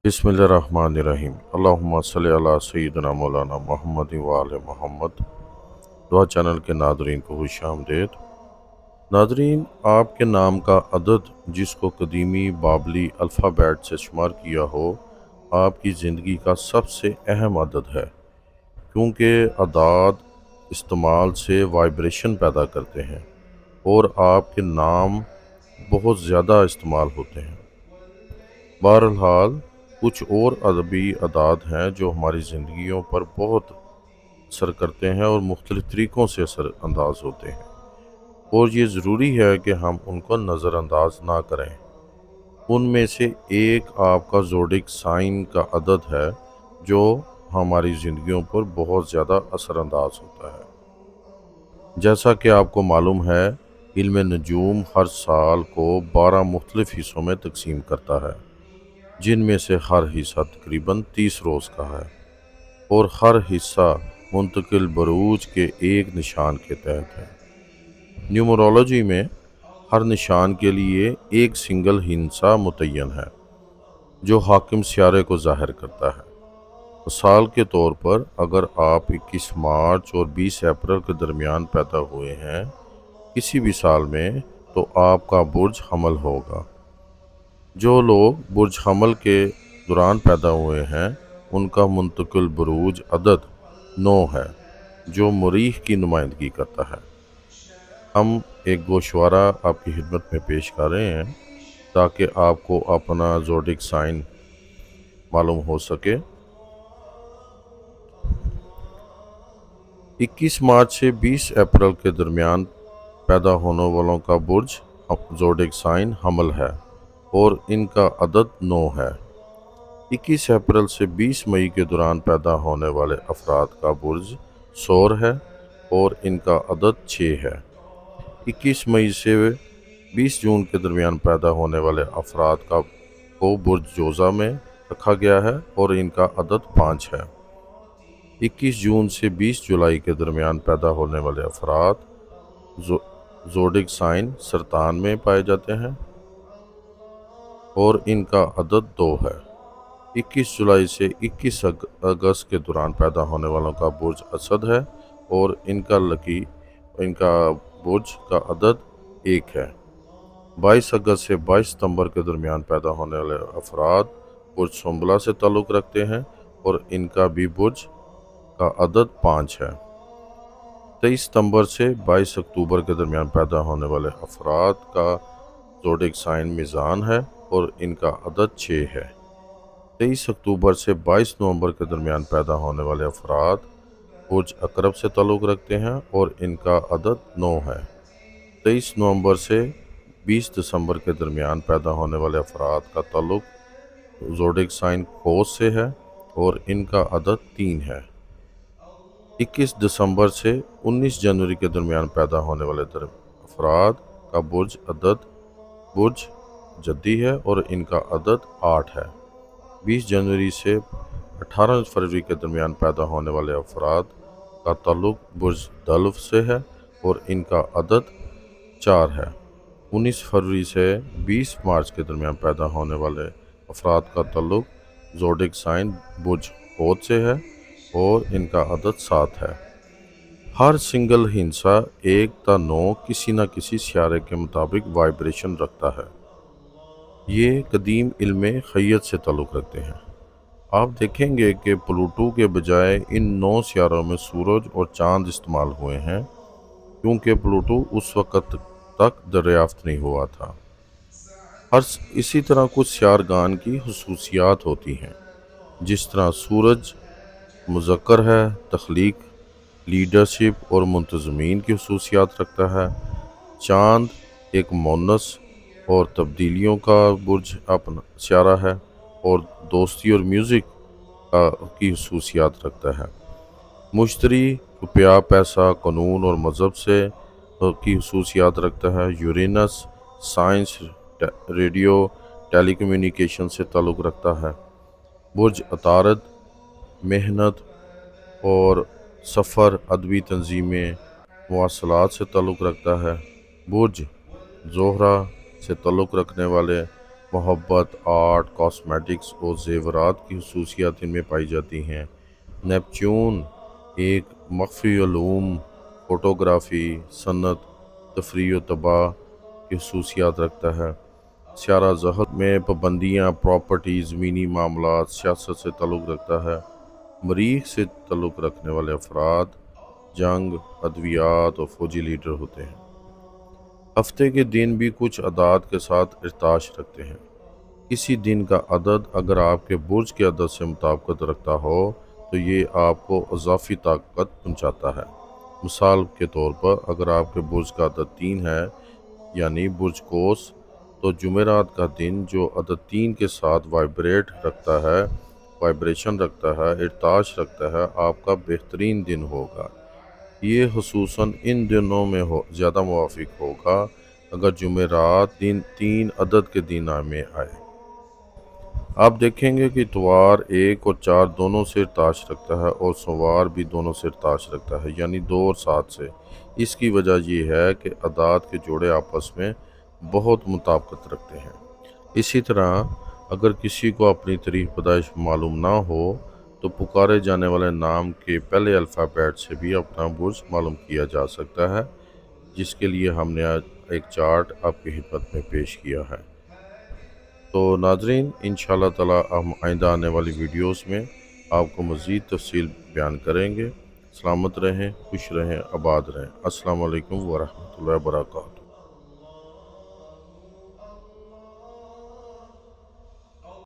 बिस्मिल्लाहिर्रहमानिर्रहीम। अल्लाहुम्मा सल्ली अला सय्यिदिना मौलाना मोहम्मद व आले मोहम्मद। दुआ चैनल के नादरीन को खुश आमदीद। नादरीन, आपके नाम का अदद जिसको कदीमी बाबली अल्फ़ाबेट से शुमार किया हो, आपकी ज़िंदगी का सबसे अहम अदद है, क्योंकि अदाद इस्तेमाल से वाइब्रेशन पैदा करते हैं और आपके नाम बहुत ज़्यादा इस्तेमाल होते हैं। बहरहाल कुछ और अदबी अदाद हैं जो हमारी ज़िंदगियों पर बहुत असर करते हैं और मुख्तलिफ़ तरीक़ों से असर अंदाज होते हैं, और ये ज़रूरी है कि हम उनको नज़रअंदाज ना करें। उनमें से एक आपका ज़ोडिक साइन का अदद है जो हमारी ज़िंदगियों पर बहुत ज़्यादा असरअंदाज होता है। जैसा कि आपको मालूम है, इल्म नजूम हर साल को 12 मुख्तलिफ़ हिस्सों में तकसीम करता है, जिनमें से हर हिस्सा तकरीबन 30 रोज़ का है और हर हिस्सा मुंतकिल बरूज के एक निशान के तहत है। न्यूमरोलॉजी में हर निशान के लिए एक सिंगल हिस्सा मुतय्यन है जो हाकिम सियारे को ज़ाहिर करता है। मिसाल के तौर पर, अगर आप 21 मार्च और 20 अप्रैल के दरमियान पैदा हुए हैं किसी भी साल में, तो आपका बुर्ज हमल होगा। जो लोग बुर्ज हमल के दौरान पैदा हुए हैं उनका मुंतकिल बुरूज अदद 9 है, जो मरीख की नुमाइंदगी करता है। हम एक गोशवारा आपकी खिदमत में पेश कर रहे हैं ताकि आपको अपना ज़ोडिक साइन मालूम हो सके। 21 मार्च से 20 अप्रैल के दरमियान पैदा होने वालों का बुर्ज ज़ोडिक साइन हमल है और इनका अदद 9 है। 21 अप्रैल से 20 मई के दौरान पैदा होने वाले अफराद का बुर्ज सौर है और इनका अदद 6 है। 21 मई से 20 जून के दरमियान पैदा होने वाले अफराद को बुर्ज जोज़ा में रखा गया है और इनका अदद 5 है। 21 जून से 20 जुलाई के दरमियान पैदा होने वाले अफराद ज़ोडिक साइन सरतान में पाए जाते हैं और इनका अदद 2 है। 21 जुलाई से 21 अगस्त के दौरान पैदा होने वालों का बुर्ज असद है और इनका बुर्ज का अदद 1 है। 22 अगस्त से 22 सितंबर के दरमियान पैदा होने वाले अफराद बुर्ज सुंबला से ताल्लुक़ रखते हैं और इनका भी बुर्ज का अदद 5 है। 23 सितंबर से 22 अक्टूबर के दरमियान पैदा होने वाले अफराद का ज़ोडिक साइन मीज़ान है और इनका अदद 6 है। 23 अक्टूबर से 22 नवंबर के दरमियान पैदा होने वाले अफराद बुर्ज अकरब से ताल्लुक़ रखते हैं और इनका अदद 9 है। 23 नवंबर से 20 दिसंबर के दरमियान पैदा होने वाले अफराद का ताल्लुक़ ज़ोडिक साइन कोस से है और इनका अदद 3 है। 21 दिसंबर से 19 जनवरी के दरमियान पैदा होने वाले अफराद का बुर्ज जद्दी है और इनका अदद 8 है। 20 जनवरी से 18 फरवरी के दरमियान पैदा होने वाले अफराद का ताल्लुक़ बुर्ज दल्फ से है और इनका अदद 4 है। 19 फरवरी से 20 मार्च के दरमियान पैदा होने वाले अफराद का ताल्लुक़ ज़ोडिक साइन बुर्ज होद से है और इनका अदद 7 है। हर सिंगल हिस्सा 1 ता 9 किसी न किसी सियारे के मुताबिक वाइब्रेशन रखता है। ये कदीम इल्म खैयत से ताल्लुक़ रखते हैं। आप देखेंगे कि प्लूटो के बजाय इन 9 सियारों में सूरज और चाँद इस्तेमाल हुए हैं, क्योंकि प्लूटो उस वक़्त तक दरियाफ़्त नहीं हुआ था। इसी तरह कुछ सियारगान की खुसूसियात होती हैं, जिस तरह सूरज मुज़क्कर है, तख्लीक, लीडरशिप और मुंतज़मीन की खुसूसियात रखता है। चाँद एक मोनस और तब्दीलियों का बुर्ज अपना सियारा है और दोस्ती और म्यूज़िक की खुसूसियात रखता है। मुश्तरी रुपया, पैसा, कानून और मज़हब से की खुसूसियात रखता है। यूरेनस साइंस, रेडियो, टेलीकम्युनिकेशन से ताल्लुक़ रखता है। बुर्ज अतारद मेहनत और सफ़र, अदबी तंजीमें, मवासलात से ताल्लुक़ रखता है। बुर्ज ज़ोहरा से ताल्लुक़ रखने वाले محبت، آرٹ، کاسمیٹکس اور زیورات کی خصوصیات ان میں پائی جاتی ہیں۔ نیپچون ایک مخفی علوم، فوٹوگرافی، صنعت، تفریح و طباع کی خصوصیات رکھتا ہے۔ سیارہ زحل میں پابندیاں، پراپرٹی، زمینی معاملات، سیاست سے تعلق رکھتا ہے۔ مریخ سے تعلق رکھنے والے افراد جنگ، ادویات اور فوجی لیڈر ہوتے ہیں۔ ہفتے کے دن بھی کچھ اعداد کے ساتھ ارتعاش رکھتے ہیں۔ کسی دن کا عدد اگر آپ کے برج کے عدد سے مطابقت رکھتا ہو تو یہ آپ کو اضافی طاقت پہنچاتا ہے۔ مثال کے طور پر اگر آپ کے برج کا عدد 3 ہے یعنی برج قوس، تو جمعرات کا دن جو عدد 3 کے ساتھ وائبریشن رکھتا ہے، ارتعاش رکھتا ہے، آپ کا بہترین دن ہوگا۔ یہ خصوصاً ان دنوں میں زیادہ موافق ہوگا اگر جمعرات دن 3 عدد کے دن میں آئے۔ آپ دیکھیں گے کہ اتوار 1 اور 4 دونوں سے ارتعاش رکھتا ہے اور سوموار بھی دونوں سے ارتعاش رکھتا ہے، یعنی 2 اور 7 سے۔ اس کی وجہ یہ ہے کہ اعداد کے جوڑے آپس میں بہت مطابقت رکھتے ہیں۔ اسی طرح اگر کسی کو اپنی تاریخ پیدائش معلوم نہ ہو تو پکارے جانے والے نام کے پہلے الفابیٹ سے بھی اپنا برج معلوم کیا جا سکتا ہے، جس کے لیے ہم نے آج ایک چارٹ آپ کی خدمت میں پیش کیا ہے۔ تو ناظرین، انشاءاللہ تعالی ہم آئندہ آنے والی ویڈیوز میں آپ کو مزید تفصیل بیان کریں گے۔ سلامت رہیں، خوش رہیں، آباد رہیں۔ السلام علیکم ورحمۃ اللہ وبرکاتہ۔